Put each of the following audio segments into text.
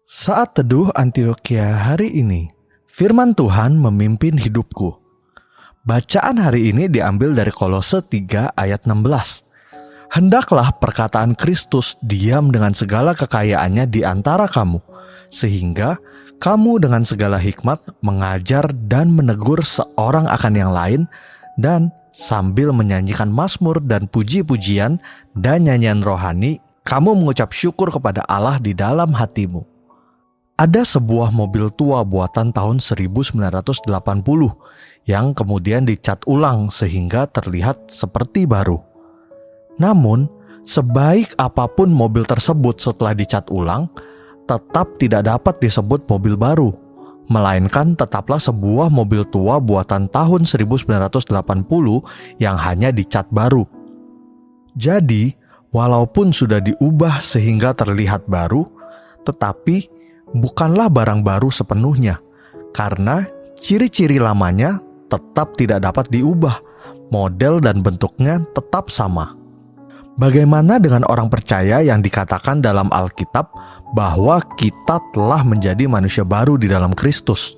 Saat Teduh Antioquia hari ini, firman Tuhan memimpin hidupku. Bacaan hari ini diambil dari Kolose 3 ayat 16. Hendaklah perkataan Kristus diam dengan segala kekayaannya di antara kamu, sehingga kamu dengan segala hikmat mengajar dan menegur seorang akan yang lain, dan sambil menyanyikan mazmur dan puji-pujian dan nyanyian rohani, kamu mengucap syukur kepada Allah di dalam hatimu. Ada sebuah mobil tua buatan tahun 1980 yang kemudian dicat ulang sehingga terlihat seperti baru. Namun, sebaik apapun mobil tersebut setelah dicat ulang, tetap tidak dapat disebut mobil baru, melainkan tetaplah sebuah mobil tua buatan tahun 1980 yang hanya dicat baru. Jadi, walaupun sudah diubah sehingga terlihat baru, tetapi bukanlah barang baru sepenuhnya, karena ciri-ciri lamanya tetap tidak dapat diubah, model dan bentuknya tetap sama. Bagaimana dengan orang percaya yang dikatakan dalam Alkitab bahwa kita telah menjadi manusia baru di dalam Kristus?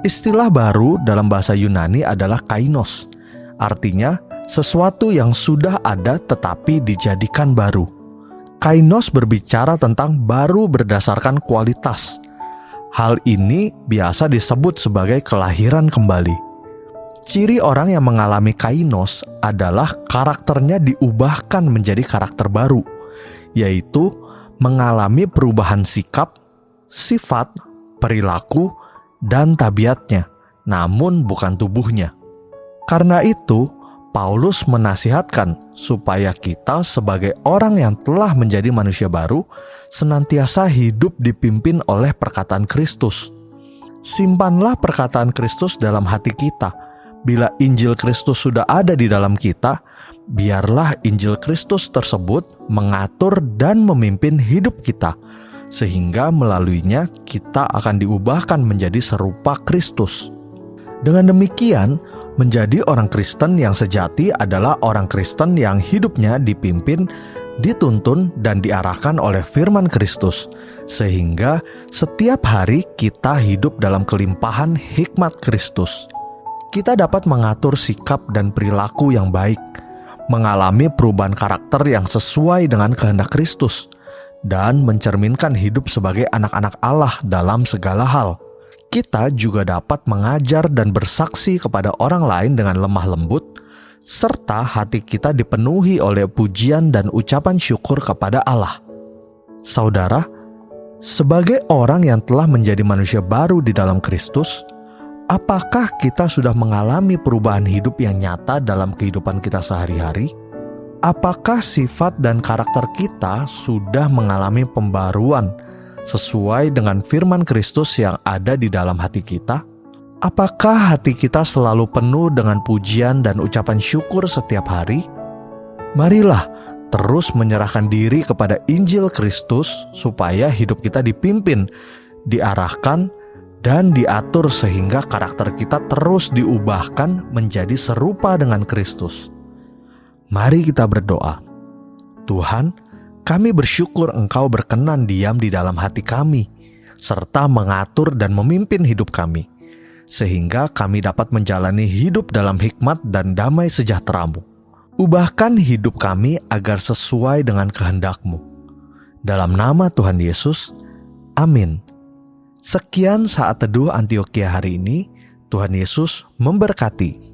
Istilah baru dalam bahasa Yunani adalah kainos, artinya sesuatu yang sudah ada tetapi dijadikan baru. Kainos berbicara tentang baru berdasarkan kualitas. Hal ini biasa disebut sebagai kelahiran kembali. Ciri orang yang mengalami kainos adalah karakternya diubahkan menjadi karakter baru, yaitu mengalami perubahan sikap, sifat, perilaku, dan tabiatnya, namun bukan tubuhnya. Karena itu, Paulus menasihatkan supaya kita sebagai orang yang telah menjadi manusia baru senantiasa hidup dipimpin oleh perkataan Kristus. Simpanlah perkataan Kristus dalam hati kita. Bila Injil Kristus sudah ada di dalam kita, biarlah Injil Kristus tersebut mengatur dan memimpin hidup kita, sehingga melaluinya kita akan diubahkan menjadi serupa Kristus. Dengan demikian, menjadi orang Kristen yang sejati adalah orang Kristen yang hidupnya dipimpin, dituntun, dan diarahkan oleh firman Kristus, sehingga setiap hari kita hidup dalam kelimpahan hikmat Kristus. Kita dapat mengatur sikap dan perilaku yang baik, mengalami perubahan karakter yang sesuai dengan kehendak Kristus, dan mencerminkan hidup sebagai anak-anak Allah dalam segala hal. Kita juga dapat mengajar dan bersaksi kepada orang lain dengan lemah lembut, serta hati kita dipenuhi oleh pujian dan ucapan syukur kepada Allah. Saudara, sebagai orang yang telah menjadi manusia baru di dalam Kristus, apakah kita sudah mengalami perubahan hidup yang nyata dalam kehidupan kita sehari-hari? Apakah sifat dan karakter kita sudah mengalami pembaruan sesuai dengan firman Kristus yang ada di dalam hati kita? Apakah hati kita selalu penuh dengan pujian dan ucapan syukur setiap hari? Marilah terus menyerahkan diri kepada Injil Kristus supaya hidup kita dipimpin, diarahkan, dan diatur sehingga karakter kita terus diubahkan menjadi serupa dengan Kristus. Mari kita berdoa. Tuhan, kami bersyukur Engkau berkenan diam di dalam hati kami, serta mengatur dan memimpin hidup kami, sehingga kami dapat menjalani hidup dalam hikmat dan damai sejahtera-Mu. Ubahkan hidup kami agar sesuai dengan kehendak-Mu. Dalam nama Tuhan Yesus, amin. Sekian saat Teduh Antioquia hari ini. Tuhan Yesus memberkati.